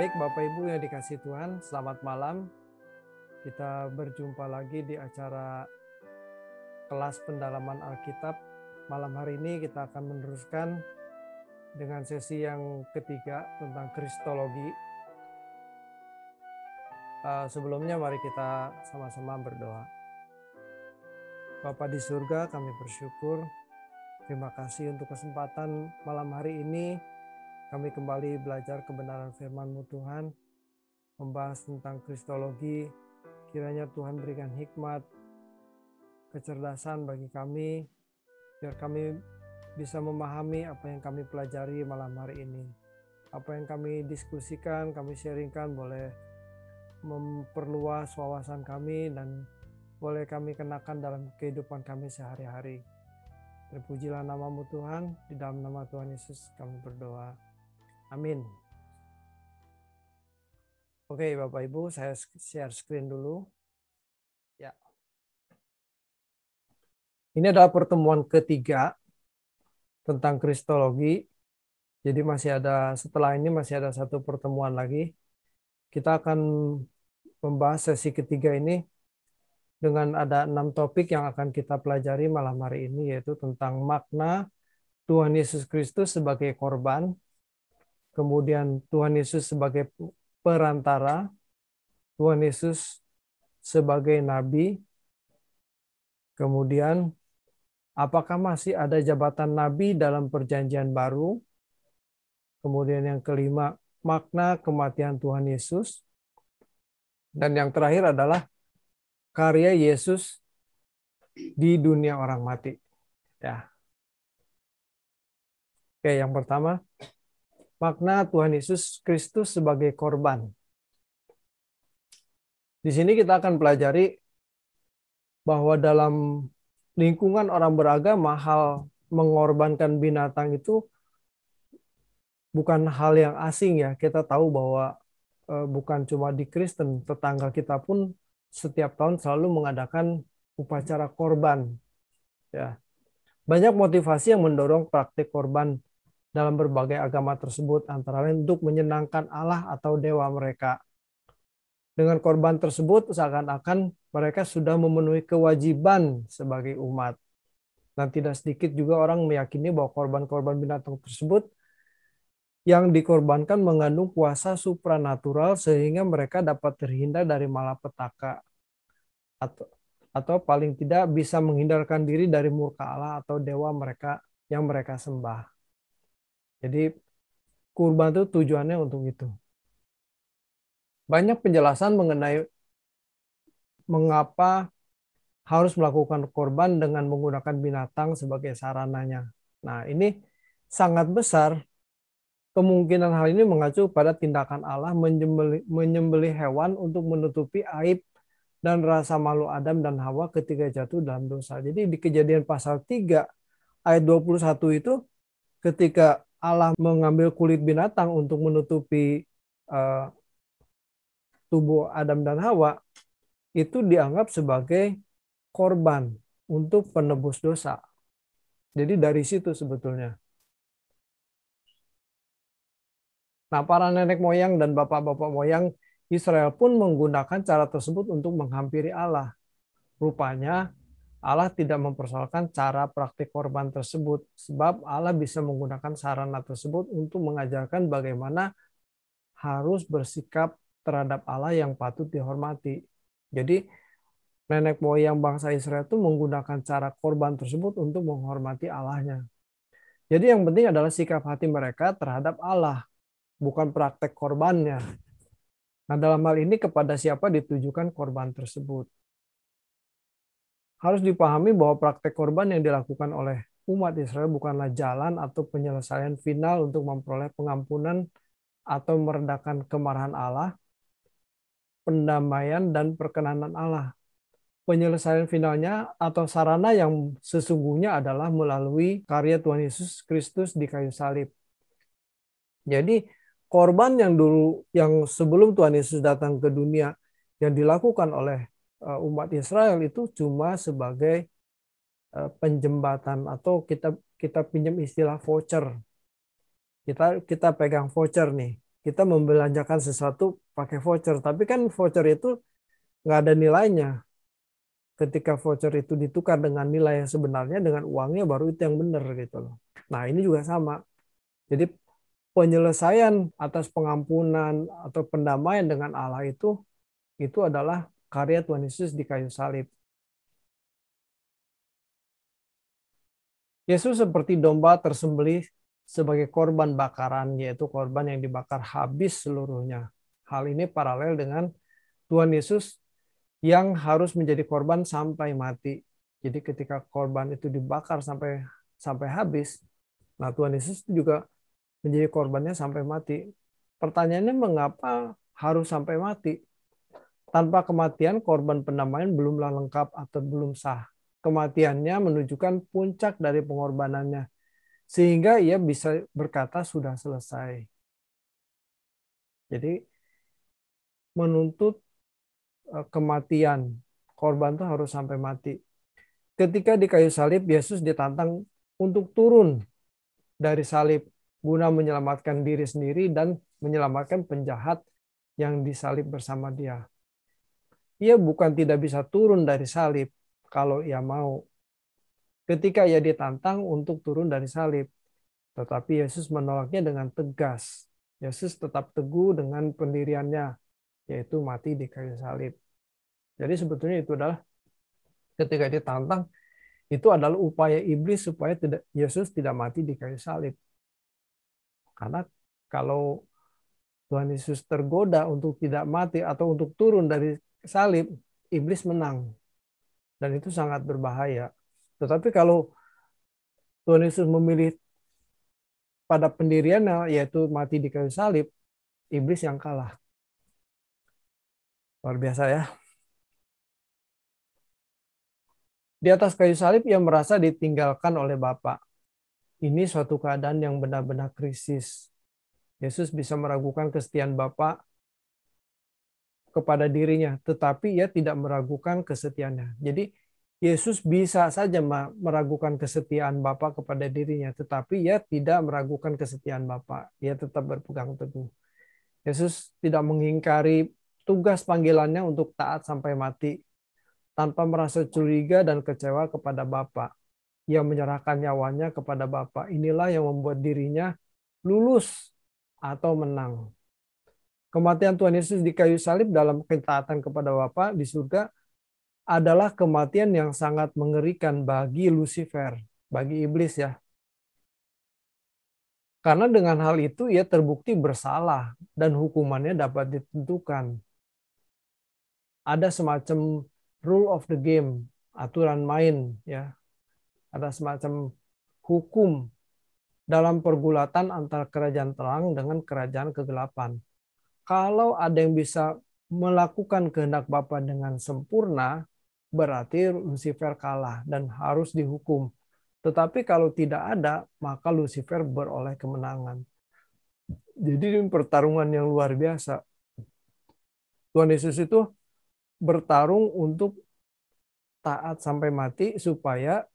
Baik Bapak Ibu yang dikasih Tuhan, selamat malam. Kita berjumpa lagi di acara kelas pendalaman Alkitab. Malam hari ini kita akan meneruskan dengan sesi yang ketiga tentang Kristologi. Sebelumnya mari kita sama-sama berdoa. Bapa di surga, kami bersyukur. Terima kasih untuk kesempatan malam hari ini. Kami kembali belajar kebenaran firman-Mu Tuhan, membahas tentang Kristologi. Kiranya Tuhan berikan hikmat, kecerdasan bagi kami, biar kami bisa memahami apa yang kami pelajari malam hari ini. Apa yang kami diskusikan, kami sharingkan boleh memperluas wawasan kami dan boleh kami kenakan dalam kehidupan kami sehari-hari. Terpujilah nama-Mu Tuhan, di dalam nama Tuhan Yesus kami berdoa. Amin. Oke Bapak Ibu, saya share screen dulu. Ya. Ini adalah pertemuan ketiga tentang Kristologi. Jadi setelah ini masih ada satu pertemuan lagi. Kita akan membahas sesi ketiga ini dengan ada 6 topik yang akan kita pelajari malam hari ini, yaitu tentang makna Tuhan Yesus Kristus sebagai korban, kemudian Tuhan Yesus sebagai perantara, Tuhan Yesus sebagai nabi, kemudian apakah masih ada jabatan nabi dalam perjanjian baru, kemudian yang kelima, makna kematian Tuhan Yesus, dan yang terakhir adalah karya Yesus di dunia orang mati. Ya. Oke, yang pertama, makna Tuhan Yesus Kristus sebagai korban. Di sini kita akan pelajari bahwa dalam lingkungan orang beragama, hal mengorbankan binatang itu bukan hal yang asing ya. Kita tahu bahwa bukan cuma di Kristen, tetangga kita pun setiap tahun selalu mengadakan upacara korban. Ya. Banyak motivasi yang mendorong praktik korban dalam berbagai agama tersebut, antara lain untuk menyenangkan Allah atau dewa mereka. Dengan korban tersebut, seakan-akan mereka sudah memenuhi kewajiban sebagai umat. Dan tidak sedikit juga orang meyakini bahwa korban-korban binatang tersebut yang dikorbankan mengandung kuasa supranatural sehingga mereka dapat terhindar dari malapetaka atau paling tidak bisa menghindarkan diri dari murka Allah atau dewa mereka yang mereka sembah. Jadi kurban itu tujuannya untuk itu. Banyak penjelasan mengenai mengapa harus melakukan korban dengan menggunakan binatang sebagai sarananya. Nah, ini sangat besar. Kemungkinan hal ini mengacu pada tindakan Allah menyembelih hewan untuk menutupi aib dan rasa malu Adam dan Hawa ketika jatuh dalam dosa. Jadi di Kejadian pasal 3 ayat 21 itu ketika Allah mengambil kulit binatang untuk menutupi tubuh Adam dan Hawa, itu dianggap sebagai korban untuk penebus dosa. Jadi dari situ sebetulnya. Nah, para nenek moyang dan bapak-bapak moyang Israel pun menggunakan cara tersebut untuk menghampiri Allah. Rupanya Allah tidak mempersoalkan cara praktik korban tersebut, sebab Allah bisa menggunakan sarana tersebut untuk mengajarkan bagaimana harus bersikap terhadap Allah yang patut dihormati. Jadi nenek moyang bangsa Israel itu menggunakan cara korban tersebut untuk menghormati Allahnya. Jadi yang penting adalah sikap hati mereka terhadap Allah, bukan praktek korbannya. Nah, dalam hal ini kepada siapa ditujukan korban tersebut? Harus dipahami bahwa praktek korban yang dilakukan oleh umat Israel bukanlah jalan atau penyelesaian final untuk memperoleh pengampunan atau meredakan kemarahan Allah, pendamaian dan perkenanan Allah. Penyelesaian finalnya atau sarana yang sesungguhnya adalah melalui karya Tuhan Yesus Kristus di kayu salib. Jadi korban yang sebelum Tuhan Yesus datang ke dunia yang dilakukan oleh umat Israel itu cuma sebagai penjembatan, atau kita pinjam istilah voucher. Kita pegang voucher nih. kita membelanjakan sesuatu pakai voucher, tapi kan voucher itu nggak ada nilainya. Ketika voucher itu ditukar dengan nilai yang sebenarnya, dengan uangnya, baru itu yang benar gitu loh. Nah ini juga sama. Jadi penyelesaian atas pengampunan atau pendamaian dengan Allah itu adalah karya Tuhan Yesus di kayu salib. Yesus seperti domba tersembelih sebagai korban bakaran, yaitu korban yang dibakar habis seluruhnya. Hal ini paralel dengan Tuhan Yesus yang harus menjadi korban sampai mati. Jadi ketika korban itu dibakar sampai habis, nah Tuhan Yesus juga menjadi korbannya sampai mati. Pertanyaannya, mengapa harus sampai mati? Tanpa kematian, korban pendamaian belumlah lengkap atau belum sah. Kematiannya menunjukkan puncak dari pengorbanannya, sehingga ia bisa berkata sudah selesai. Jadi menuntut kematian, korban itu harus sampai mati. Ketika di kayu salib, Yesus ditantang untuk turun dari salib guna menyelamatkan diri sendiri dan menyelamatkan penjahat yang disalib bersama dia. Ia bukan tidak bisa turun dari salib kalau ia mau. Ketika ia ditantang untuk turun dari salib, tetapi Yesus menolaknya dengan tegas. Yesus tetap teguh dengan pendiriannya, yaitu mati di kayu salib. Jadi sebetulnya itu adalah ketika ditantang, itu adalah upaya iblis supaya Yesus tidak mati di kayu salib. Karena kalau Tuhan Yesus tergoda untuk tidak mati atau untuk turun dari salib, iblis menang. Dan itu sangat berbahaya. Tetapi kalau Tuhan Yesus memilih pada pendiriannya, yaitu mati di kayu salib, iblis yang kalah. Luar biasa ya. Di atas kayu salib ia merasa ditinggalkan oleh Bapa. Ini suatu keadaan yang benar-benar krisis. Yesus bisa meragukan kesetiaan Bapa kepada dirinya, tetapi ia tidak meragukan kesetiaannya. Jadi Yesus bisa saja meragukan kesetiaan Bapa kepada dirinya, tetapi ia tidak meragukan kesetiaan Bapa. Ia tetap berpegang teguh. Yesus tidak mengingkari tugas panggilannya untuk taat sampai mati, tanpa merasa curiga dan kecewa kepada Bapa. Ia menyerahkan nyawanya kepada Bapa. Inilah yang membuat dirinya lulus atau menang. Kematian Tuhan Yesus di kayu salib dalam ketaatan kepada Bapa di surga adalah kematian yang sangat mengerikan bagi Lucifer, bagi iblis ya. Karena dengan hal itu ia terbukti bersalah dan hukumannya dapat ditentukan. Ada semacam rule of the game, aturan main ya. Ada semacam hukum dalam pergulatan antara kerajaan terang dengan kerajaan kegelapan. Kalau ada yang bisa melakukan kehendak Bapa dengan sempurna, berarti Lucifer kalah dan harus dihukum. Tetapi kalau tidak ada, maka Lucifer beroleh kemenangan. Jadi ini pertarungan yang luar biasa. Tuhan Yesus itu bertarung untuk taat sampai mati supaya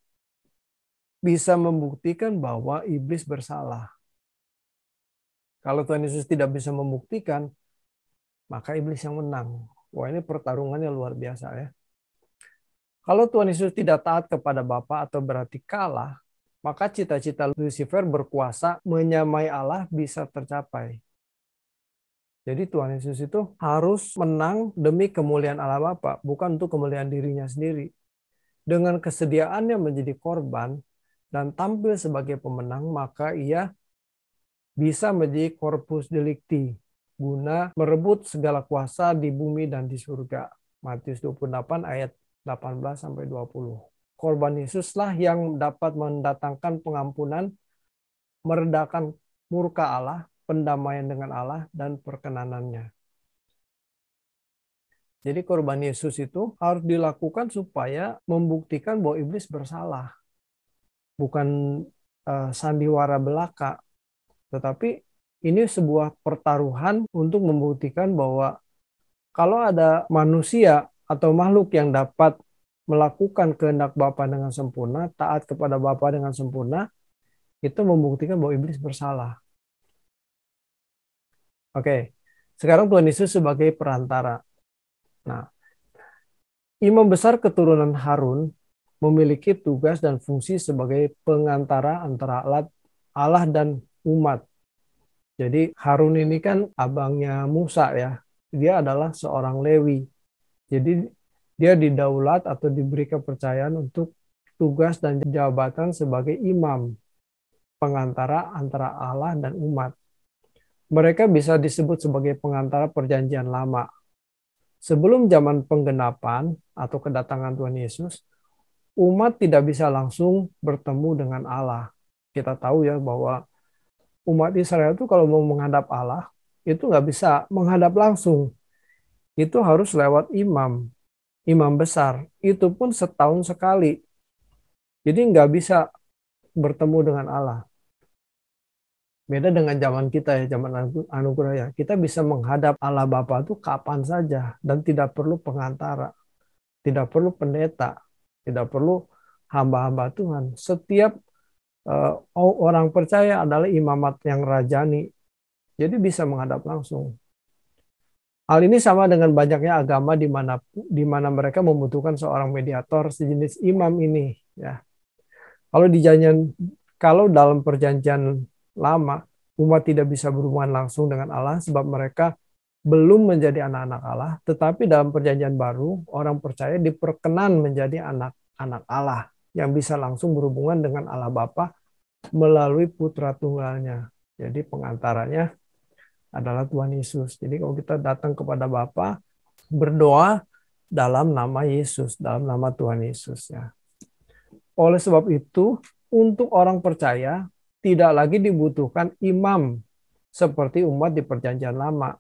bisa membuktikan bahwa iblis bersalah. Kalau Tuhan Yesus tidak bisa membuktikan, maka iblis yang menang. Wah, ini pertarungannya luar biasa ya. Kalau Tuhan Yesus tidak taat kepada Bapa atau berarti kalah, maka cita-cita Lucifer berkuasa menyamai Allah bisa tercapai. Jadi Tuhan Yesus itu harus menang demi kemuliaan Allah Bapa, bukan untuk kemuliaan dirinya sendiri. Dengan kesediaannya menjadi korban dan tampil sebagai pemenang, maka ia bisa menjadi corpus delicti, guna merebut segala kuasa di bumi dan di surga. Matius 28 ayat 18-20. Korban Yesuslah yang dapat mendatangkan pengampunan, meredakan murka Allah, pendamaian dengan Allah, dan perkenanannya. Jadi korban Yesus itu harus dilakukan supaya membuktikan bahwa iblis bersalah. Bukan sandiwara belaka, tetapi ini sebuah pertaruhan untuk membuktikan bahwa kalau ada manusia atau makhluk yang dapat melakukan kehendak Bapa dengan sempurna, taat kepada Bapa dengan sempurna, itu membuktikan bahwa iblis bersalah. Oke, sekarang Tuhan Yesus sebagai perantara. Nah, imam besar keturunan Harun memiliki tugas dan fungsi sebagai pengantara antara Allah dan umat. Jadi Harun ini kan abangnya Musa ya. Dia adalah seorang Lewi. Jadi dia didaulat atau diberi kepercayaan untuk tugas dan jabatan sebagai imam, pengantara antara Allah dan umat. Mereka bisa disebut sebagai pengantara perjanjian lama. Sebelum zaman penggenapan atau kedatangan Tuhan Yesus, umat tidak bisa langsung bertemu dengan Allah. Kita tahu ya bahwa umat Israel itu kalau mau menghadap Allah, itu nggak bisa menghadap langsung. Itu harus lewat imam, imam besar. Itu pun setahun sekali. Jadi nggak bisa bertemu dengan Allah. Beda dengan zaman kita ya, zaman anugerah ya. Kita bisa menghadap Allah Bapa itu kapan saja dan tidak perlu pengantara, tidak perlu pendeta, tidak perlu hamba-hamba Tuhan. Setiap orang percaya adalah imamat yang rajani, jadi bisa menghadap langsung. Hal ini sama dengan banyaknya agama di mana mereka membutuhkan seorang mediator sejenis imam ini. Ya, kalau kalau dalam perjanjian lama umat tidak bisa berhubungan langsung dengan Allah sebab mereka belum menjadi anak-anak Allah, tetapi dalam perjanjian baru orang percaya diperkenan menjadi anak-anak Allah yang bisa langsung berhubungan dengan Allah Bapa melalui putra tunggalnya. Jadi pengantaranya adalah Tuhan Yesus. Jadi kalau kita datang kepada Bapa, berdoa dalam nama Yesus, dalam nama Tuhan Yesus ya. Oleh sebab itu, untuk orang percaya tidak lagi dibutuhkan imam seperti umat di perjanjian lama.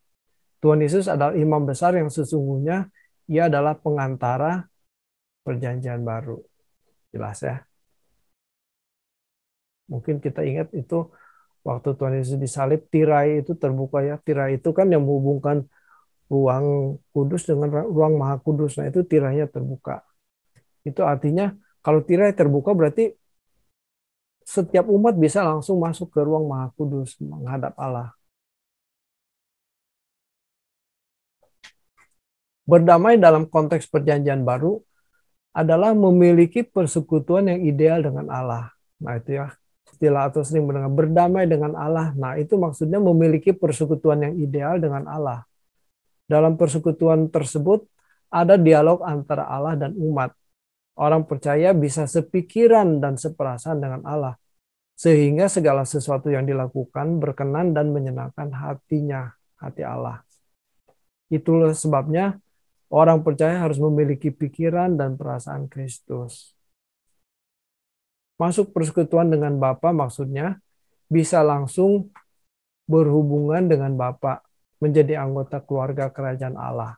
Tuhan Yesus adalah imam besar yang sesungguhnya ia adalah pengantara perjanjian baru. Jelas ya. Mungkin kita ingat itu waktu Tuhan Yesus disalib, tirai itu terbuka ya. Tirai itu kan yang menghubungkan ruang kudus dengan ruang maha kudus. Nah itu tirainya terbuka. Itu artinya kalau tirai terbuka berarti setiap umat bisa langsung masuk ke ruang maha kudus menghadap Allah. Berdamai dalam konteks perjanjian baru adalah memiliki persekutuan yang ideal dengan Allah. Nah itu ya, istilah atau sering mendengar berdamai dengan Allah. Nah itu maksudnya memiliki persekutuan yang ideal dengan Allah. Dalam persekutuan tersebut ada dialog antara Allah dan umat. Orang percaya bisa sepikiran dan seperasaan dengan Allah. Sehingga segala sesuatu yang dilakukan berkenan dan menyenangkan hatinya, hati Allah. Itulah sebabnya orang percaya harus memiliki pikiran dan perasaan Kristus. Masuk persekutuan dengan Bapa maksudnya bisa langsung berhubungan dengan Bapa, menjadi anggota keluarga kerajaan Allah.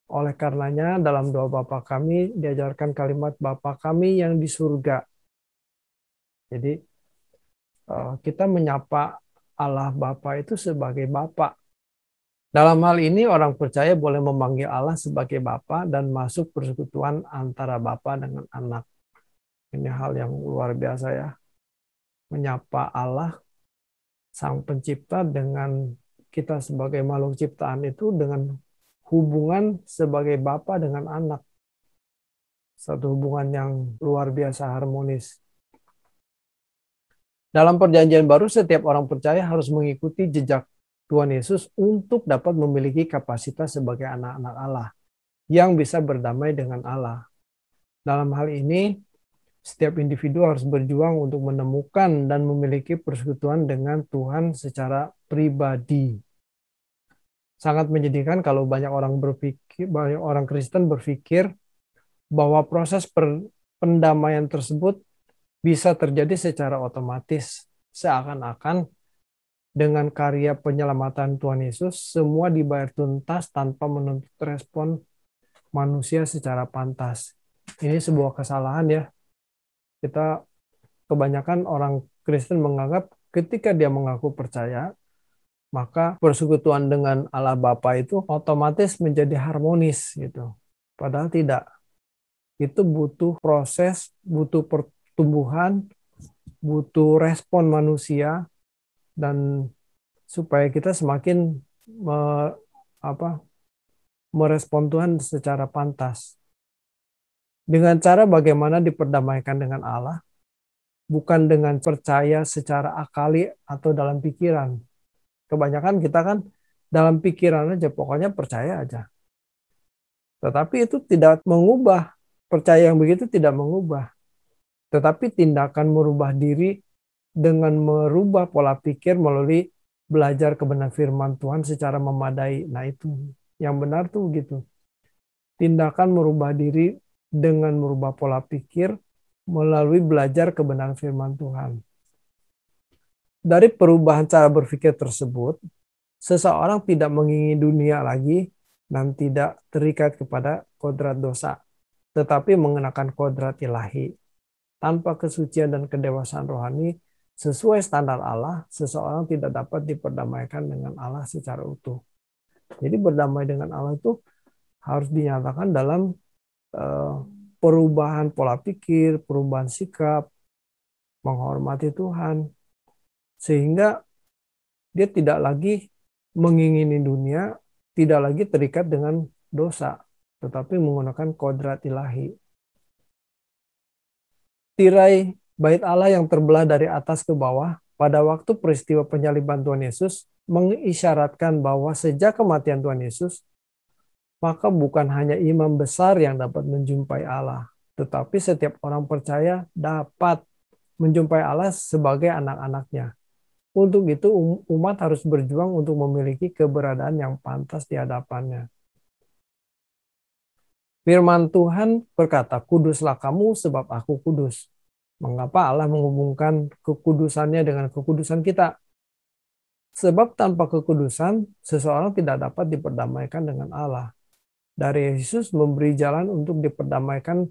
Oleh karenanya dalam doa Bapa kami diajarkan kalimat Bapa kami yang di surga. Jadi kita menyapa Allah Bapa itu sebagai Bapa. Dalam hal ini orang percaya boleh memanggil Allah sebagai Bapa dan masuk persekutuan antara Bapa dengan anak. Ini hal yang luar biasa ya. Menyapa Allah Sang Pencipta dengan kita sebagai makhluk ciptaan itu dengan hubungan sebagai Bapa dengan anak. Satu hubungan yang luar biasa harmonis. Dalam perjanjian baru setiap orang percaya harus mengikuti jejak Tuhan Yesus untuk dapat memiliki kapasitas sebagai anak-anak Allah yang bisa berdamai dengan Allah. Dalam hal ini, setiap individu harus berjuang untuk menemukan dan memiliki persekutuan dengan Tuhan secara pribadi. Sangat menyedihkan kalau banyak orang Kristen berpikir bahwa proses pendamaian tersebut bisa terjadi secara otomatis, seakan-akan dengan karya penyelamatan Tuhan Yesus, semua dibayar tuntas tanpa menuntut respon manusia secara pantas. Ini sebuah kesalahan ya. Kita kebanyakan orang Kristen menganggap ketika dia mengaku percaya, maka persekutuan dengan Allah Bapa itu otomatis menjadi harmonis gitu. Padahal tidak. Itu butuh proses, butuh pertumbuhan, butuh respon manusia, dan supaya kita semakin me- apa, merespon Tuhan secara pantas. Dengan cara bagaimana diperdamaikan dengan Allah, bukan dengan percaya secara akali atau dalam pikiran. Kebanyakan kita kan dalam pikiran aja, pokoknya percaya aja. Tetapi itu tidak mengubah, percaya yang begitu tidak mengubah. Tetapi tindakan merubah diri dengan merubah pola pikir melalui belajar kebenaran firman Tuhan secara memadai. Nah itu yang benar tuh gitu. Tindakan merubah diri dengan merubah pola pikir melalui belajar kebenaran firman Tuhan. Dari perubahan cara berpikir tersebut, seseorang tidak mengingini dunia lagi dan tidak terikat kepada kodrat dosa, tetapi mengenakan kodrat ilahi. Tanpa kesucian dan kedewasaan rohani sesuai standar Allah, seseorang tidak dapat diperdamaikan dengan Allah secara utuh. Jadi berdamai dengan Allah itu harus dinyatakan dalam perubahan pola pikir, perubahan sikap, menghormati Tuhan, sehingga dia tidak lagi mengingini dunia, tidak lagi terikat dengan dosa, tetapi menggunakan kodrat ilahi. Tirai bait Allah yang terbelah dari atas ke bawah pada waktu peristiwa penyaliban Tuhan Yesus mengisyaratkan bahwa sejak kematian Tuhan Yesus, maka bukan hanya imam besar yang dapat menjumpai Allah, tetapi setiap orang percaya dapat menjumpai Allah sebagai anak-anaknya. Untuk itu umat harus berjuang untuk memiliki keberadaan yang pantas di hadapannya. Firman Tuhan berkata, "Kuduslah kamu sebab aku kudus." Mengapa Allah menghubungkan kekudusannya dengan kekudusan kita? Sebab tanpa kekudusan, seseorang tidak dapat diperdamaikan dengan Allah. Dari Yesus memberi jalan untuk diperdamaikan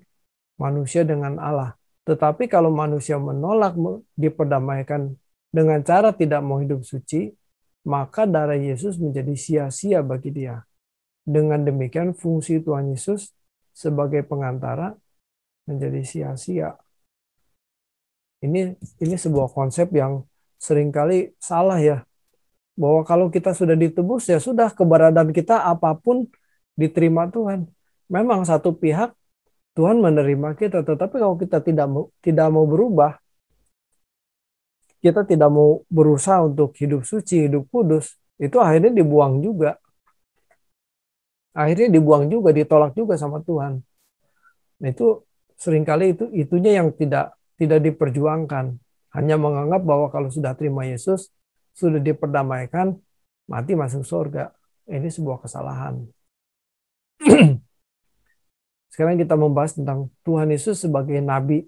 manusia dengan Allah. Tetapi kalau manusia menolak diperdamaikan dengan cara tidak mau hidup suci, maka darah Yesus menjadi sia-sia bagi dia. Dengan demikian fungsi Tuhan Yesus sebagai pengantara menjadi sia-sia. Ini sebuah konsep yang seringkali salah ya. Bahwa kalau kita sudah ditebus ya sudah, keberadaan kita apapun diterima Tuhan. Memang satu pihak Tuhan menerima kita, tetapi kalau kita tidak mau berubah, kita tidak mau berusaha untuk hidup suci, hidup kudus, itu akhirnya dibuang juga. Akhirnya dibuang juga, ditolak juga sama Tuhan. Nah, itu seringkali itunya yang tidak diperjuangkan. Hanya menganggap bahwa kalau sudah terima Yesus, sudah diperdamaikan, mati masuk surga. Ini sebuah kesalahan. Sekarang kita membahas tentang Tuhan Yesus sebagai nabi.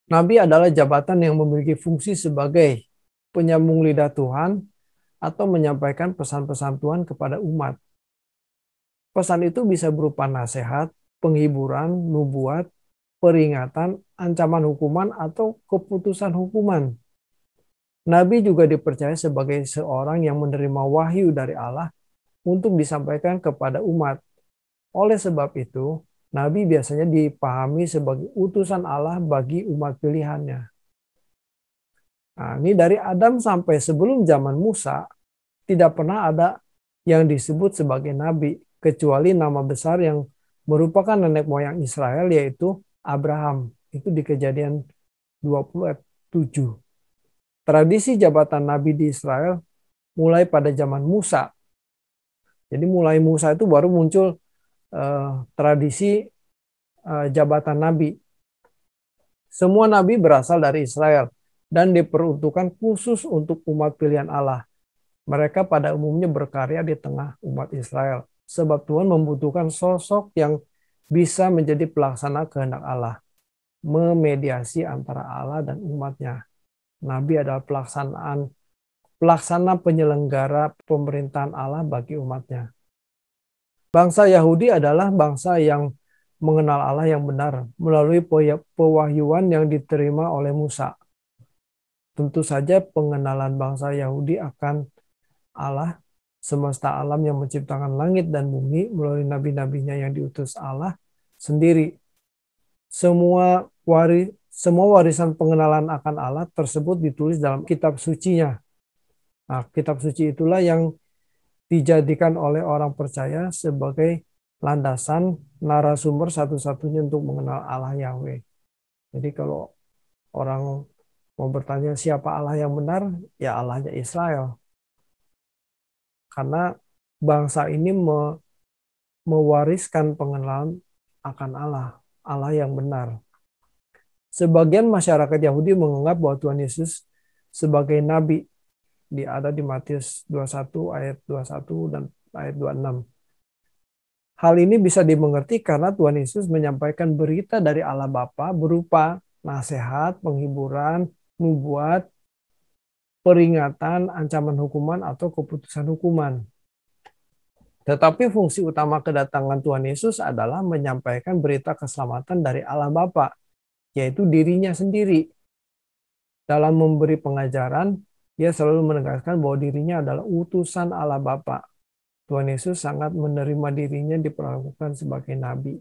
Nabi adalah jabatan yang memiliki fungsi sebagai penyambung lidah Tuhan atau menyampaikan pesan-pesan Tuhan kepada umat. Pesan itu bisa berupa nasihat, penghiburan, nubuat, peringatan, ancaman hukuman, atau keputusan hukuman. Nabi juga dipercaya sebagai seorang yang menerima wahyu dari Allah untuk disampaikan kepada umat. Oleh sebab itu, Nabi biasanya dipahami sebagai utusan Allah bagi umat pilihannya. Nah, ini dari Adam sampai sebelum zaman Musa, tidak pernah ada yang disebut sebagai nabi, kecuali nama besar yang merupakan nenek moyang Israel, yaitu Abraham. Itu di Kejadian 27. Tradisi jabatan nabi di Israel mulai pada zaman Musa. Jadi mulai Musa itu baru muncul tradisi jabatan nabi. Semua nabi berasal dari Israel dan diperuntukkan khusus untuk umat pilihan Allah. Mereka pada umumnya berkarya di tengah umat Israel, sebab Tuhan membutuhkan sosok yang bisa menjadi pelaksana kehendak Allah, memediasi antara Allah dan umatnya. Nabi adalah pelaksana penyelenggara pemerintahan Allah bagi umatnya. Bangsa Yahudi adalah bangsa yang mengenal Allah yang benar melalui pewahyuan yang diterima oleh Musa. Tentu saja pengenalan bangsa Yahudi akan Allah semesta alam yang menciptakan langit dan bumi melalui nabi-nabinya yang diutus Allah sendiri. Semua warisan pengenalan akan Allah tersebut ditulis dalam kitab sucinya. Nah, kitab suci itulah yang dijadikan oleh orang percaya sebagai landasan narasumber satu-satunya untuk mengenal Allah Yahweh. Jadi kalau orang mau bertanya siapa Allah yang benar, ya Allahnya Israel. Karena bangsa ini mewariskan pengenalan akan Allah, Allah yang benar. Sebagian masyarakat Yahudi menganggap bahwa Tuhan Yesus sebagai nabi. Ada di Matius 21 ayat 21 dan ayat 26. Hal ini bisa dimengerti karena Tuhan Yesus menyampaikan berita dari Allah Bapa berupa nasihat, penghiburan, nubuat, peringatan, ancaman hukuman, atau keputusan hukuman. Tetapi fungsi utama kedatangan Tuhan Yesus adalah menyampaikan berita keselamatan dari Allah Bapa, yaitu dirinya sendiri. Dalam memberi pengajaran, dia selalu menegaskan bahwa dirinya adalah utusan Allah Bapa. Tuhan Yesus sangat menerima dirinya diperlakukan sebagai nabi.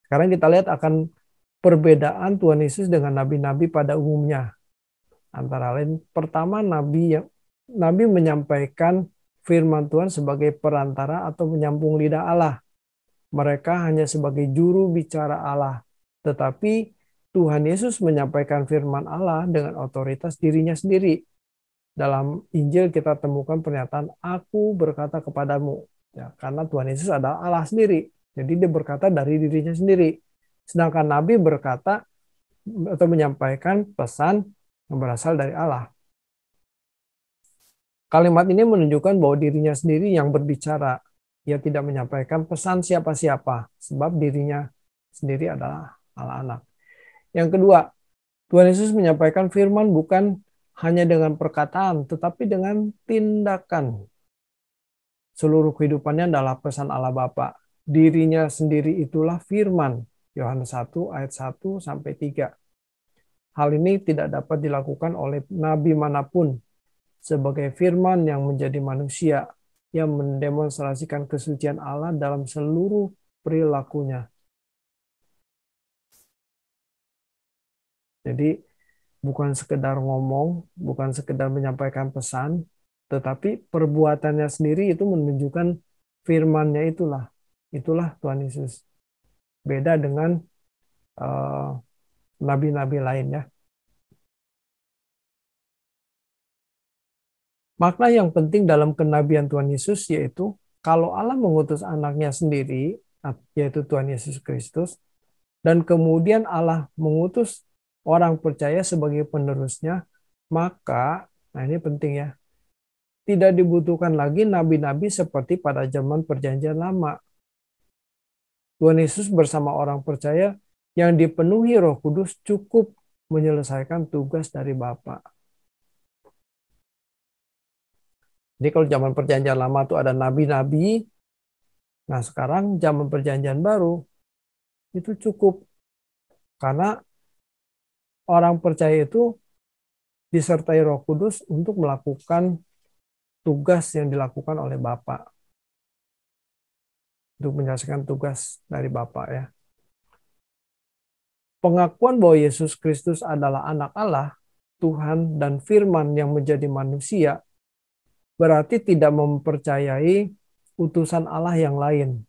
Sekarang kita lihat akan perbedaan Tuhan Yesus dengan nabi-nabi pada umumnya. Antara lain, pertama, nabi menyampaikan firman Tuhan sebagai perantara atau menyambung lidah Allah. Mereka hanya sebagai juru bicara Allah. Tetapi Tuhan Yesus menyampaikan firman Allah dengan otoritas dirinya sendiri. Dalam Injil kita temukan pernyataan, aku berkata kepadamu. Ya, karena Tuhan Yesus adalah Allah sendiri. Jadi dia berkata dari dirinya sendiri. Sedangkan Nabi berkata atau menyampaikan pesan yang berasal dari Allah. Kalimat ini menunjukkan bahwa dirinya sendiri yang berbicara. Ia tidak menyampaikan pesan siapa-siapa, sebab dirinya sendiri adalah Allah anak. Yang kedua, Tuhan Yesus menyampaikan firman bukan hanya dengan perkataan, tetapi dengan tindakan. Seluruh kehidupannya adalah pesan Allah Bapa. Dirinya sendiri itulah firman. Yohanes 1 ayat 1 sampai 3. Hal ini tidak dapat dilakukan oleh nabi manapun sebagai firman yang menjadi manusia yang mendemonstrasikan kesucian Allah dalam seluruh perilakunya. Jadi bukan sekedar ngomong, bukan sekedar menyampaikan pesan, tetapi perbuatannya sendiri itu menunjukkan firman-Nya itulah. Itulah Tuhan Yesus. Beda dengan nabi-nabi lainnya. Makna yang penting dalam kenabian Tuhan Yesus yaitu kalau Allah mengutus anaknya sendiri, yaitu Tuhan Yesus Kristus, dan kemudian Allah mengutus orang percaya sebagai penerusnya, maka, nah ini penting ya, tidak dibutuhkan lagi nabi-nabi seperti pada zaman Perjanjian Lama. Tuhan Yesus bersama orang percaya yang dipenuhi Roh Kudus cukup menyelesaikan tugas dari Bapa. Jadi kalau zaman Perjanjian Lama itu ada nabi-nabi, nah sekarang zaman Perjanjian Baru itu cukup. Karena orang percaya itu disertai Roh Kudus untuk melakukan tugas yang dilakukan oleh Bapa. Untuk menyelesaikan tugas dari Bapa ya. Pengakuan bahwa Yesus Kristus adalah anak Allah, Tuhan dan firman yang menjadi manusia, berarti tidak mempercayai utusan Allah yang lain.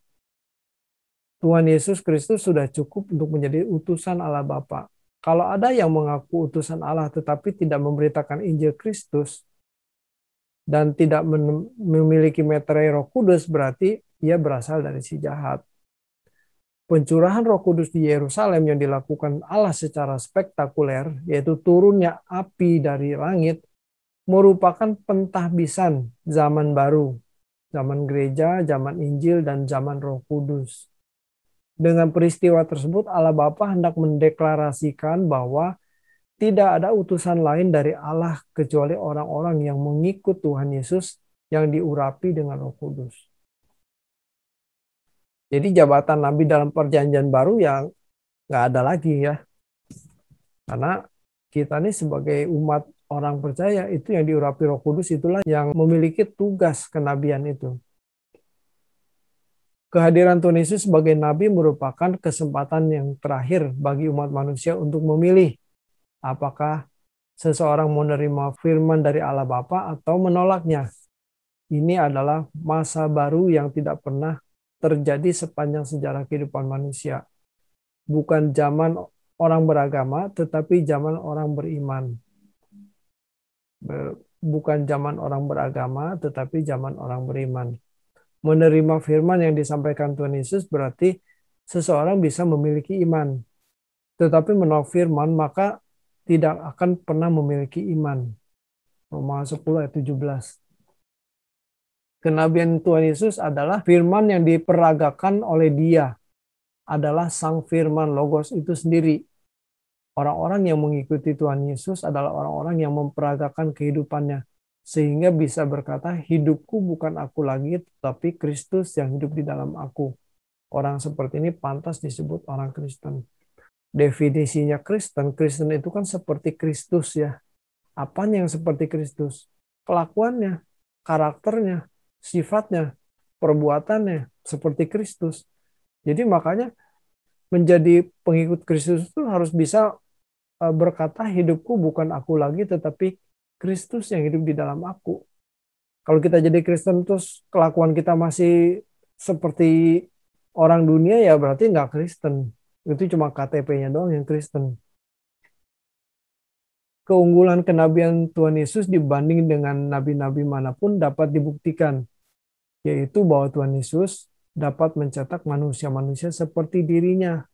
Tuhan Yesus Kristus sudah cukup untuk menjadi utusan Allah Bapa. Kalau ada yang mengaku utusan Allah tetapi tidak memberitakan Injil Kristus dan tidak memiliki meterai Roh Kudus, berarti ia berasal dari si jahat. Pencurahan Roh Kudus di Yerusalem yang dilakukan Allah secara spektakuler, yaitu turunnya api dari langit, merupakan pentahbisan zaman baru, zaman gereja, zaman Injil, dan zaman Roh Kudus. Dengan peristiwa tersebut, Allah Bapa hendak mendeklarasikan bahwa tidak ada utusan lain dari Allah kecuali orang-orang yang mengikut Tuhan Yesus yang diurapi dengan Roh Kudus. Jadi jabatan Nabi dalam Perjanjian Baru yang nggak ada lagi ya. Karena kita ini sebagai umat orang percaya itu yang diurapi Roh Kudus itulah yang memiliki tugas kenabian itu. Kehadiran Tuhan Yesus sebagai Nabi merupakan kesempatan yang terakhir bagi umat manusia untuk memilih apakah seseorang menerima firman dari Allah Bapa atau menolaknya. Ini adalah masa baru yang tidak pernah terjadi sepanjang sejarah kehidupan manusia. Bukan zaman orang beragama, tetapi zaman orang beriman. Bukan zaman orang beragama, tetapi zaman orang beriman. Menerima firman yang disampaikan Tuhan Yesus berarti seseorang bisa memiliki iman. Tetapi menolak firman, maka tidak akan pernah memiliki iman. Roma 10 ayat 17. Kenabian Tuhan Yesus adalah firman yang diperagakan oleh Dia, adalah Sang Firman Logos itu sendiri. Orang-orang yang mengikuti Tuhan Yesus adalah orang-orang yang memperagakan kehidupannya, sehingga bisa berkata, hidupku bukan aku lagi, tetapi Kristus yang hidup di dalam aku. Orang seperti ini pantas disebut orang Kristen. Definisinya Kristen, Kristen itu kan seperti Kristus ya. Apanya yang seperti Kristus? Kelakuannya, karakternya, sifatnya, perbuatannya seperti Kristus. Jadi makanya menjadi pengikut Kristus itu harus bisa berkata hidupku bukan aku lagi tetapi Kristus yang hidup di dalam aku. Kalau kita jadi Kristen terus kelakuan kita masih seperti orang dunia ya berarti nggak Kristen. Itu cuma KTP-nya doang yang Kristen. Keunggulan kenabian Tuhan Yesus dibanding dengan nabi-nabi manapun dapat dibuktikan, yaitu bahwa Tuhan Yesus dapat mencetak manusia-manusia seperti dirinya,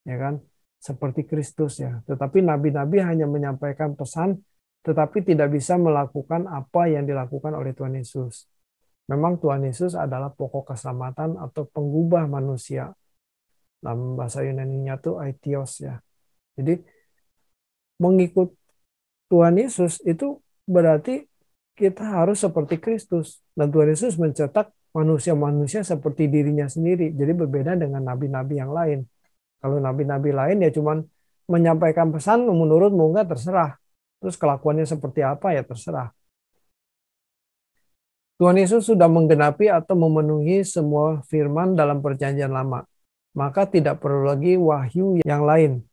ya kan? Seperti Kristus ya. Tetapi nabi-nabi hanya menyampaikan pesan, tetapi tidak bisa melakukan apa yang dilakukan oleh Tuhan Yesus. Memang Tuhan Yesus adalah pokok keselamatan atau penggubah manusia. Dalam bahasa Yunani-nya itu aitios ya. Jadi mengikut Tuhan Yesus itu berarti kita harus seperti Kristus. Dan Tuhan Yesus mencetak manusia-manusia seperti dirinya sendiri. Jadi berbeda dengan nabi-nabi yang lain. Kalau nabi-nabi lain ya cuman menyampaikan pesan menurutmu enggak terserah. Terus kelakuannya seperti apa ya terserah. Tuhan Yesus sudah menggenapi atau memenuhi semua firman dalam perjanjian lama. Maka tidak perlu lagi wahyu yang lain.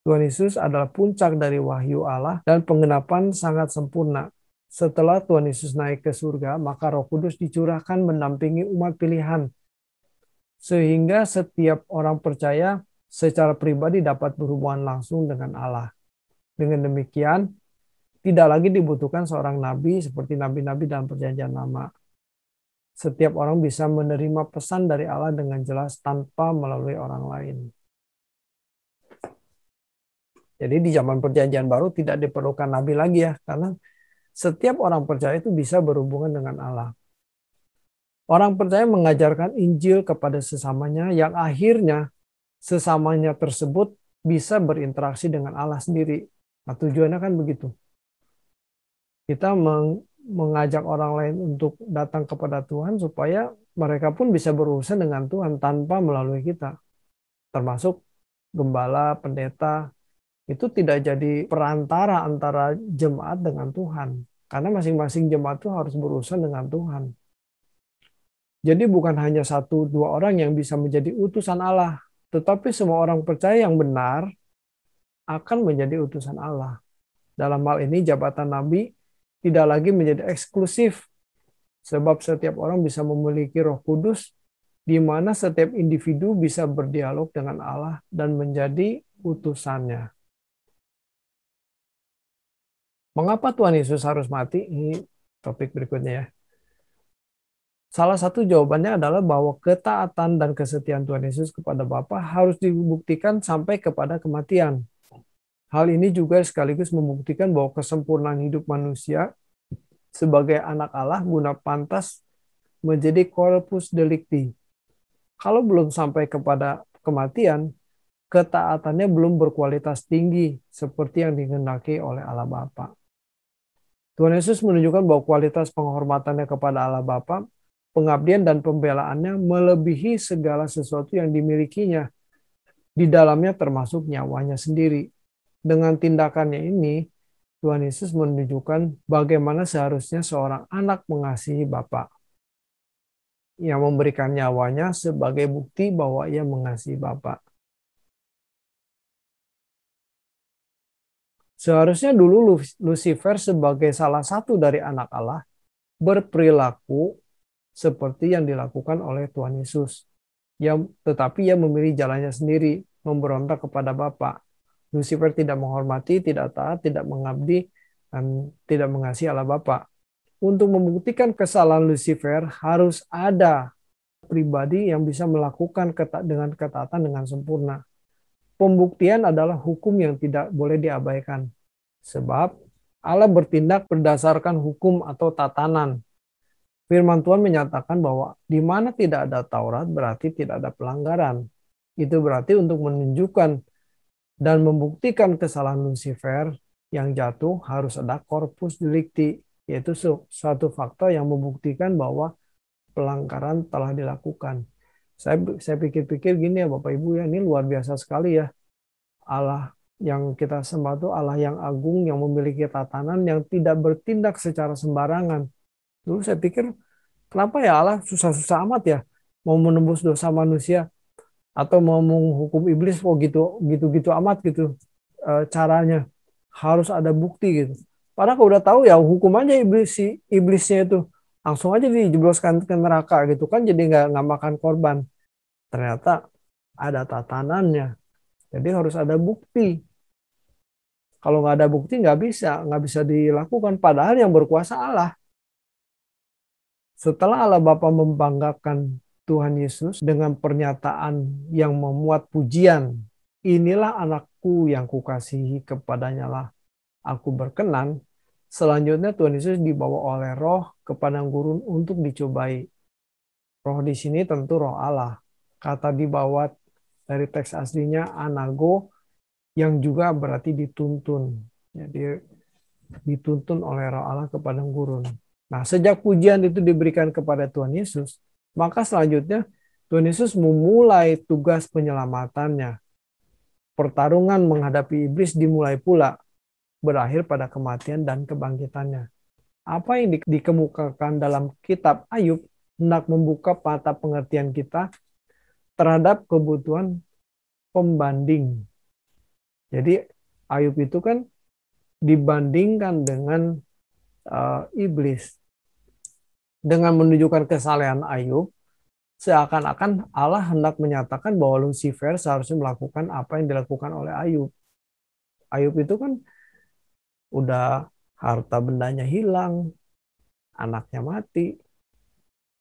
Tuhan Yesus adalah puncak dari wahyu Allah dan penggenapan sangat sempurna. Setelah Tuhan Yesus naik ke surga, maka Roh Kudus dicurahkan mendampingi umat pilihan. Sehingga setiap orang percaya secara pribadi dapat berhubungan langsung dengan Allah. Dengan demikian, tidak lagi dibutuhkan seorang nabi seperti nabi-nabi dalam perjanjian lama. Setiap orang bisa menerima pesan dari Allah dengan jelas tanpa melalui orang lain. Jadi di zaman perjanjian baru tidak diperlukan nabi lagi ya, karena setiap orang percaya itu bisa berhubungan dengan Allah. Orang percaya mengajarkan Injil kepada sesamanya yang akhirnya sesamanya tersebut bisa berinteraksi dengan Allah sendiri. Nah, tujuannya kan begitu. Kita mengajak orang lain untuk datang kepada Tuhan supaya mereka pun bisa berurusan dengan Tuhan tanpa melalui kita. Termasuk gembala, pendeta, itu tidak jadi perantara antara jemaat dengan Tuhan. Karena masing-masing jemaat itu harus berurusan dengan Tuhan. Jadi bukan hanya satu dua orang yang bisa menjadi utusan Allah, tetapi semua orang percaya yang benar akan menjadi utusan Allah. Dalam hal ini jabatan nabi tidak lagi menjadi eksklusif, sebab setiap orang bisa memiliki Roh Kudus, di mana setiap individu bisa berdialog dengan Allah dan menjadi utusannya. Mengapa Tuhan Yesus harus mati? Ini topik berikutnya ya. Salah satu jawabannya adalah bahwa ketaatan dan kesetiaan Tuhan Yesus kepada Bapa harus dibuktikan sampai kepada kematian. Hal ini juga sekaligus membuktikan bahwa kesempurnaan hidup manusia sebagai anak Allah guna pantas menjadi corpus delicti. Kalau belum sampai kepada kematian, ketaatannya belum berkualitas tinggi seperti yang dikehendaki oleh Allah Bapa. Tuhan Yesus menunjukkan bahwa kualitas penghormatannya kepada Allah Bapa, pengabdian dan pembelaannya melebihi segala sesuatu yang dimilikinya. Di dalamnya termasuk nyawanya sendiri. Dengan tindakannya ini, Tuhan Yesus menunjukkan bagaimana seharusnya seorang anak mengasihi Bapa, yang memberikan nyawanya sebagai bukti bahwa ia mengasihi Bapa. Seharusnya dulu Lucifer sebagai salah satu dari anak Allah berperilaku seperti yang dilakukan oleh Tuhan Yesus. Tetapi ia memilih jalannya sendiri, memberontak kepada Bapa. Lucifer tidak menghormati, tidak taat, tidak mengabdi, dan tidak mengasihi Allah Bapa. Untuk membuktikan kesalahan Lucifer harus ada pribadi yang bisa melakukan dengan ketaatan dengan sempurna. Pembuktian adalah hukum yang tidak boleh diabaikan. Sebab Allah bertindak berdasarkan hukum atau tatanan. Firman Tuhan menyatakan bahwa di mana tidak ada Taurat berarti tidak ada pelanggaran. Itu berarti untuk menunjukkan dan membuktikan kesalahan Lucifer yang jatuh harus ada corpus delicti, yaitu suatu fakta yang membuktikan bahwa pelanggaran telah dilakukan. Saya pikir-pikir gini ya Bapak Ibu ya, ini luar biasa sekali ya. Allah yang kita sembah itu Allah yang agung, yang memiliki tatanan, yang tidak bertindak secara sembarangan. Dulu saya pikir, kenapa ya Allah susah-susah amat ya mau menembus dosa manusia atau mau menghukum iblis kok gitu amat gitu caranya. Harus ada bukti gitu. Padahal kalau udah tahu ya hukum aja iblisnya itu langsung aja dijebloskan ke neraka gitu kan, jadi nggak makan korban. Ternyata ada tatanannya. Jadi harus ada bukti. Kalau nggak ada bukti nggak bisa dilakukan. Padahal yang berkuasa Allah. Setelah Allah Bapa membanggakan Tuhan Yesus dengan pernyataan yang memuat pujian, inilah anakku yang kukasihi, kepadanya lah aku berkenan. Selanjutnya Tuhan Yesus dibawa oleh Roh ke padang gurun untuk dicobai. Roh di sini tentu Roh Allah. Kata dibawa dari teks aslinya anago, yang juga berarti dituntun. Jadi dituntun oleh Roh Allah ke padang gurun. Nah, sejak pujian itu diberikan kepada Tuhan Yesus, maka selanjutnya Tuhan Yesus memulai tugas penyelamatannya. Pertarungan menghadapi iblis dimulai pula, berakhir pada kematian dan kebangkitannya. Apa yang dikemukakan dalam kitab Ayub hendak membuka mata pengertian kita terhadap kebutuhan pembanding. Jadi Ayub itu kan dibandingkan dengan iblis. Dengan menunjukkan kesalahan Ayub, seakan-akan Allah hendak menyatakan bahwa Lucifer seharusnya melakukan apa yang dilakukan oleh Ayub. Ayub itu kan udah harta bendanya hilang, anaknya mati,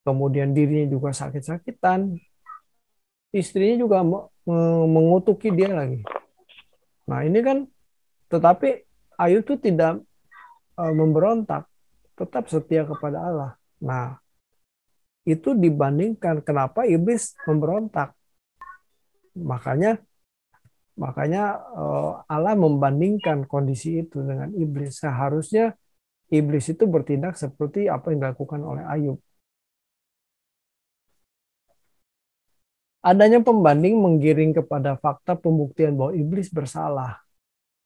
kemudian dirinya juga sakit-sakitan, istrinya juga mengutuki dia lagi. Nah ini kan, tetapi Ayub itu tidak memberontak, tetap setia kepada Allah. Nah itu dibandingkan kenapa iblis memberontak. Makanya Allah membandingkan kondisi itu dengan iblis. Seharusnya iblis itu bertindak seperti apa yang dilakukan oleh Ayub. Adanya pembanding menggiring kepada fakta pembuktian bahwa iblis bersalah.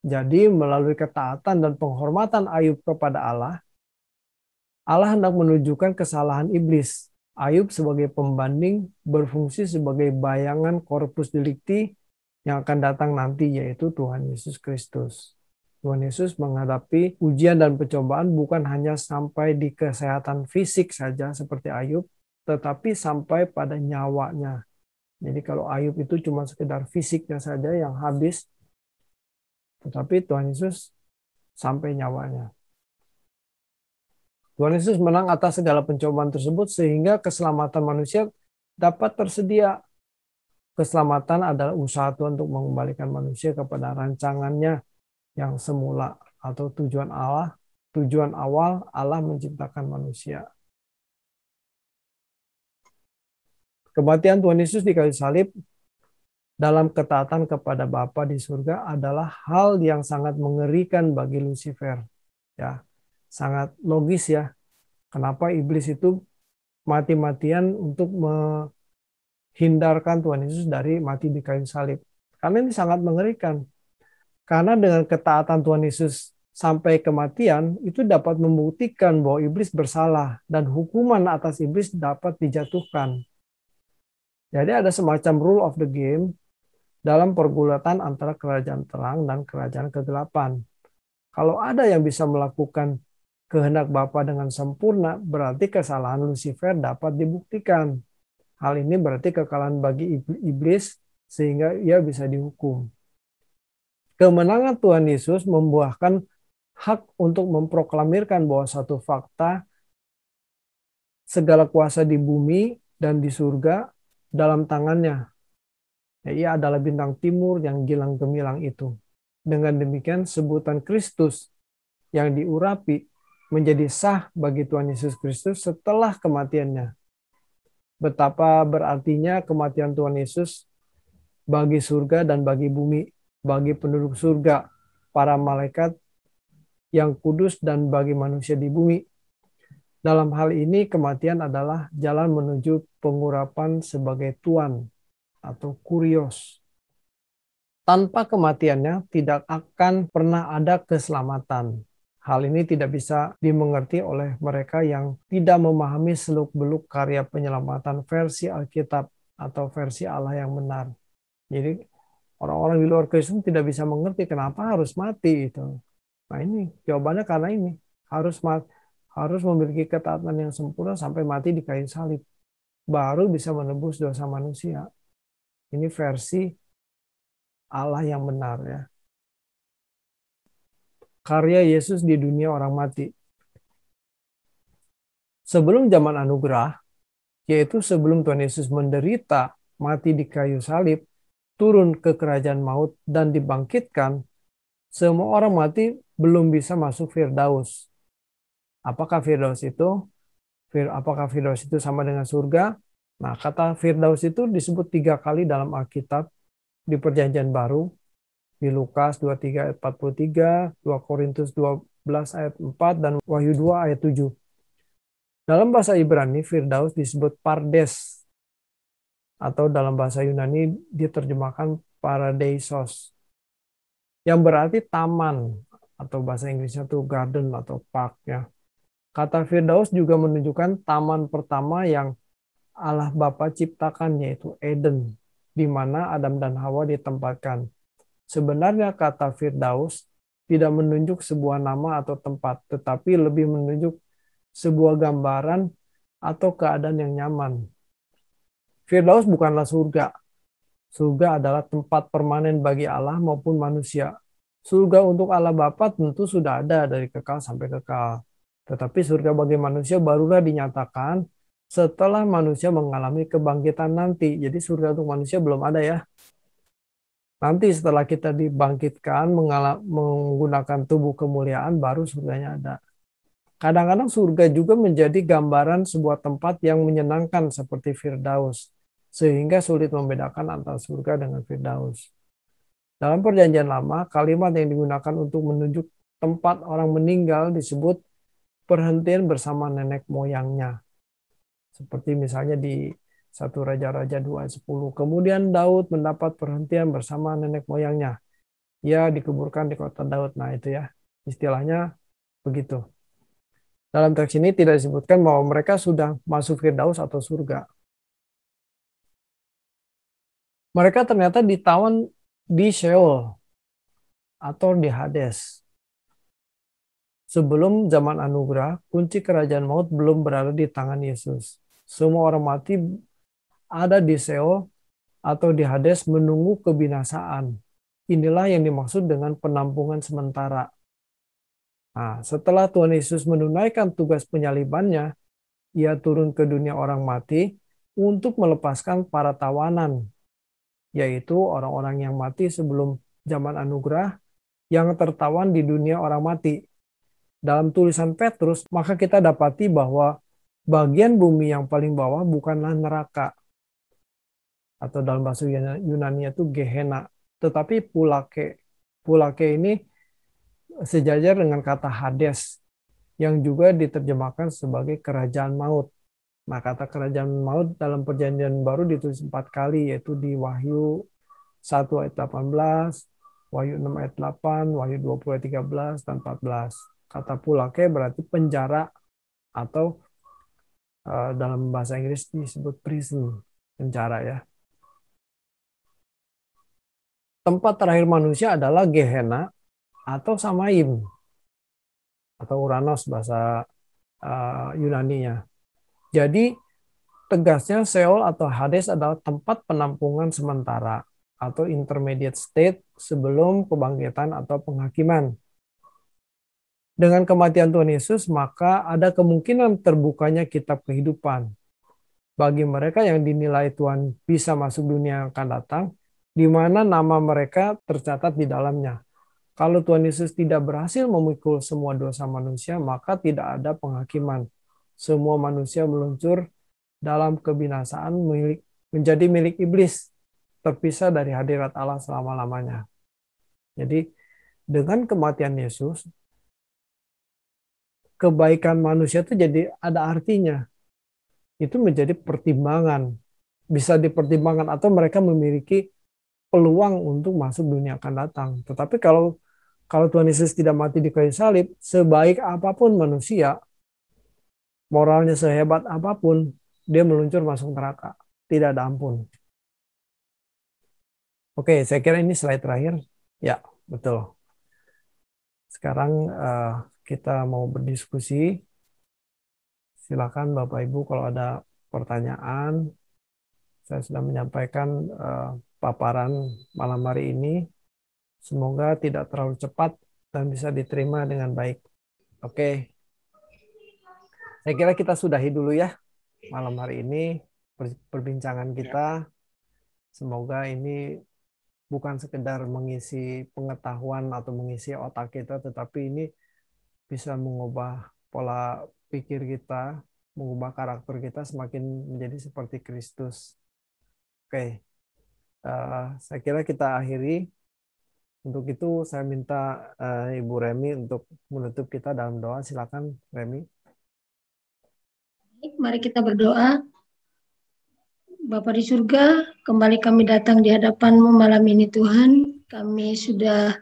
Jadi melalui ketaatan dan penghormatan Ayub kepada Allah, Allah hendak menunjukkan kesalahan iblis. Ayub sebagai pembanding berfungsi sebagai bayangan corpus delicti yang akan datang nanti, yaitu Tuhan Yesus Kristus. Tuhan Yesus menghadapi ujian dan pencobaan bukan hanya sampai di kesehatan fisik saja seperti Ayub, tetapi sampai pada nyawanya. Jadi kalau Ayub itu cuma sekedar fisiknya saja yang habis, tetapi Tuhan Yesus sampai nyawanya. Tuhan Yesus menang atas segala pencobaan tersebut sehingga keselamatan manusia dapat tersedia. Keselamatan adalah usaha Tuhan untuk mengembalikan manusia kepada rancangannya yang semula atau tujuan awal Allah menciptakan manusia. Kematian Tuhan Yesus di kayu salib dalam ketaatan kepada Bapa di surga adalah hal yang sangat mengerikan bagi Lucifer. Ya, sangat logis ya. Kenapa iblis itu mati-matian untuk menghindarkan Tuhan Yesus dari mati di kayu salib. Karena ini sangat mengerikan. Karena dengan ketaatan Tuhan Yesus sampai kematian, itu dapat membuktikan bahwa iblis bersalah dan hukuman atas iblis dapat dijatuhkan. Jadi ada semacam rule of the game dalam pergulatan antara kerajaan terang dan kerajaan kegelapan. Kalau ada yang bisa melakukan kehendak Bapa dengan sempurna, berarti kesalahan Lucifer dapat dibuktikan. Hal ini berarti kekalahan bagi iblis sehingga ia bisa dihukum. Kemenangan Tuhan Yesus membuahkan hak untuk memproklamirkan bahwa satu fakta segala kuasa di bumi dan di surga dalam tangannya. Ya, ia adalah bintang timur yang gilang gemilang itu. Dengan demikian sebutan Kristus yang diurapi menjadi sah bagi Tuhan Yesus Kristus setelah kematiannya. Betapa berartinya kematian Tuhan Yesus bagi surga dan bagi bumi, bagi penduduk surga, para malaikat yang kudus dan bagi manusia di bumi. Dalam hal ini kematian adalah jalan menuju pengurapan sebagai Tuan atau kurios. Tanpa kematiannya tidak akan pernah ada keselamatan. Hal ini tidak bisa dimengerti oleh mereka yang tidak memahami seluk-beluk karya penyelamatan versi Alkitab atau versi Allah yang benar. Jadi orang-orang di luar Kristen tidak bisa mengerti kenapa harus mati itu. Nah ini jawabannya karena ini harus memiliki ketaatan yang sempurna sampai mati di kayu salib, baru bisa menebus dosa manusia. Ini versi Allah yang benar ya. Karya Yesus di dunia orang mati. Sebelum zaman anugerah, yaitu sebelum Tuhan Yesus menderita, mati di kayu salib, turun ke kerajaan maut dan dibangkitkan, semua orang mati belum bisa masuk Firdaus. Apakah Firdaus itu? Apakah Firdaus itu sama dengan surga? Nah, kata Firdaus itu disebut 3 kali dalam Alkitab di Perjanjian Baru, di Lukas 23 ayat 43, 2 Korintus 12 ayat 4, dan Wahyu 2 ayat 7. Dalam bahasa Ibrani, Firdaus disebut Pardes, atau dalam bahasa Yunani diterjemahkan Paradeisos, yang berarti taman, atau bahasa Inggrisnya itu garden atau park ya. Kata Firdaus juga menunjukkan taman pertama yang Allah Bapa ciptakan, yaitu Eden, di mana Adam dan Hawa ditempatkan. Sebenarnya kata Firdaus tidak menunjuk sebuah nama atau tempat, tetapi lebih menunjuk sebuah gambaran atau keadaan yang nyaman. Firdaus bukanlah surga. Surga adalah tempat permanen bagi Allah maupun manusia. Surga untuk Allah Bapa tentu sudah ada dari kekal sampai kekal. Tetapi surga bagi manusia barulah dinyatakan setelah manusia mengalami kebangkitan nanti. Jadi surga untuk manusia belum ada ya. Nanti setelah kita dibangkitkan menggunakan tubuh kemuliaan baru surganya ada. Kadang-kadang surga juga menjadi gambaran sebuah tempat yang menyenangkan seperti Firdaus. Sehingga sulit membedakan antara surga dengan Firdaus. Dalam Perjanjian Lama, kalimat yang digunakan untuk menunjuk tempat orang meninggal disebut perhentian bersama nenek moyangnya. Seperti misalnya di 1 Raja-Raja 2 ayat 10. Kemudian Daud mendapat perhentian bersama nenek moyangnya. Ia dikuburkan di kota Daud. Nah itu ya, istilahnya begitu. Dalam teks ini tidak disebutkan bahwa mereka sudah masuk Firdaus atau surga. Mereka ternyata ditawan di Sheol atau di Hades. Sebelum zaman anugerah, kunci kerajaan maut belum berada di tangan Yesus. Semua orang mati ada di Sheol atau di Hades menunggu kebinasaan. Inilah yang dimaksud dengan penampungan sementara. Nah, setelah Tuhan Yesus menunaikan tugas penyalibannya, ia turun ke dunia orang mati untuk melepaskan para tawanan, yaitu orang-orang yang mati sebelum zaman anugerah yang tertawan di dunia orang mati. Dalam tulisan Petrus, maka kita dapati bahwa bagian bumi yang paling bawah bukanlah neraka, atau dalam bahasa Yunani itu Gehenna, tetapi Pulake. Pulake ini sejajar dengan kata Hades, yang juga diterjemahkan sebagai kerajaan maut. Nah, kata kerajaan maut dalam Perjanjian Baru ditulis 4 kali, yaitu di Wahyu 1 ayat 18, Wahyu 6 ayat 8, Wahyu 20 ayat 13, dan 14. Kata Pulake berarti penjara, atau dalam bahasa Inggris disebut prison, penjara ya. Tempat terakhir manusia adalah Gehenna atau Samaim. atau Uranos bahasa Yunaninya. Jadi tegasnya Seoul atau Hades adalah tempat penampungan sementara atau intermediate state sebelum kebangkitan atau penghakiman. Dengan kematian Tuhan Yesus, maka ada kemungkinan terbukanya kitab kehidupan. Bagi mereka yang dinilai Tuhan bisa masuk dunia yang akan datang, di mana nama mereka tercatat di dalamnya. Kalau Tuhan Yesus tidak berhasil memikul semua dosa manusia, maka tidak ada penghakiman. Semua manusia meluncur dalam kebinasaan menjadi milik iblis, terpisah dari hadirat Allah selama-lamanya. Jadi dengan kematian Yesus, kebaikan manusia itu jadi ada artinya. Itu menjadi pertimbangan. Bisa dipertimbangkan atau mereka memiliki peluang untuk masuk dunia akan datang. Tetapi kalau Tuhan Yesus tidak mati di kayu salib, sebaik apapun manusia, moralnya sehebat apapun, dia meluncur masuk neraka. Tidak ada ampun. Oke, saya kira ini slide terakhir. Ya, betul. Sekarang kita mau berdiskusi. Silakan Bapak Ibu kalau ada pertanyaan. Saya sudah menyampaikan paparan malam hari ini. Semoga tidak terlalu cepat dan bisa diterima dengan baik. Oke. Saya kira kita sudahi dulu ya malam hari ini perbincangan kita. Semoga ini bukan sekedar mengisi pengetahuan atau mengisi otak kita, tetapi ini bisa mengubah pola pikir kita, mengubah karakter kita semakin menjadi seperti Kristus. Oke, saya kira kita akhiri. Untuk itu saya minta Ibu Remi untuk menutup kita dalam doa. Silakan Remi. Mari kita berdoa. Bapa di surga, kembali kami datang di hadapan-Mu malam ini Tuhan. Kami sudah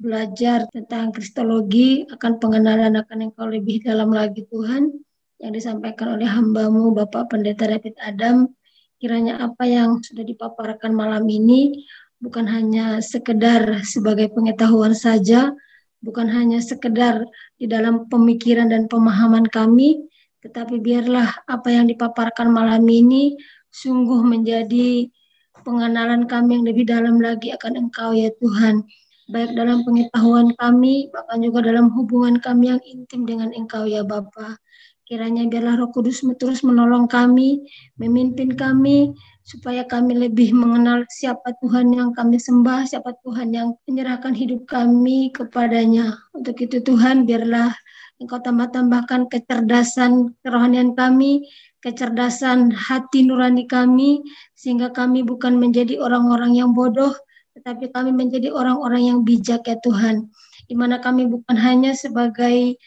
belajar tentang kristologi, akan pengenalan akan Engkau lebih dalam lagi Tuhan, yang disampaikan oleh hamba-Mu Bapak Pendeta David Adam. Kiranya apa yang sudah dipaparkan malam ini bukan hanya sekedar sebagai pengetahuan saja, bukan hanya sekedar di dalam pemikiran dan pemahaman kami, tetapi biarlah apa yang dipaparkan malam ini sungguh menjadi pengenalan kami yang lebih dalam lagi akan Engkau ya Tuhan. Baik dalam pengetahuan kami, bahkan juga dalam hubungan kami yang intim dengan Engkau ya Bapa. Kiranya biarlah Roh Kudus terus menolong kami, memimpin kami, supaya kami lebih mengenal siapa Tuhan yang kami sembah, siapa Tuhan yang menyerahkan hidup kami kepadanya. Untuk itu Tuhan, biarlah Engkau tambah-tambahkan kecerdasan kerohanian kami, kecerdasan hati nurani kami, sehingga kami bukan menjadi orang-orang yang bodoh, tetapi kami menjadi orang-orang yang bijak ya Tuhan, di mana kami bukan hanya sebagai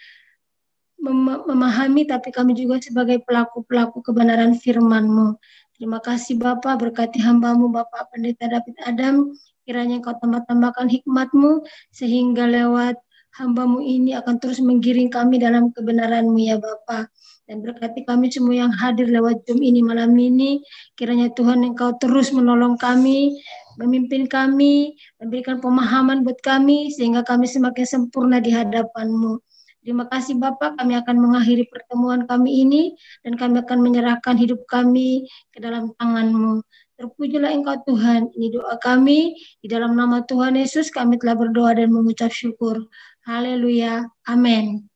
memahami, tapi kami juga sebagai pelaku-pelaku kebenaran firman-Mu. Terima kasih Bapa, berkati hamba-Mu Bapak Pendeta David Adam, kiranya Engkau tambah-tambahkan hikmat-Mu, sehingga lewat hamba-Mu ini akan terus menggiring kami dalam kebenaran-Mu ya Bapa. Dan berkati kami semua yang hadir lewat Zoom ini malam ini, kiranya Tuhan Engkau terus menolong kami, memimpin kami, memberikan pemahaman buat kami, sehingga kami semakin sempurna di hadapan-Mu. Terima kasih Bapak, kami akan mengakhiri pertemuan kami ini, dan kami akan menyerahkan hidup kami ke dalam tangan-Mu. Terpujilah Engkau Tuhan, ini doa kami, di dalam nama Tuhan Yesus kami telah berdoa dan mengucap syukur. Haleluya, amin.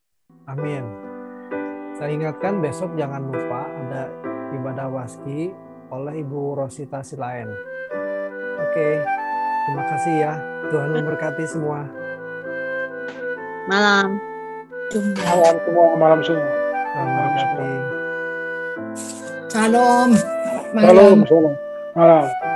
Amin. Saya ingatkan besok jangan lupa ada ibadah waski oleh Ibu Rosita Silaen. Oke, terima kasih ya. Tuhan memberkati semua. Malam. Malam semua, malam semua. Selamat. Shalom. Shalom, shalom. Malam.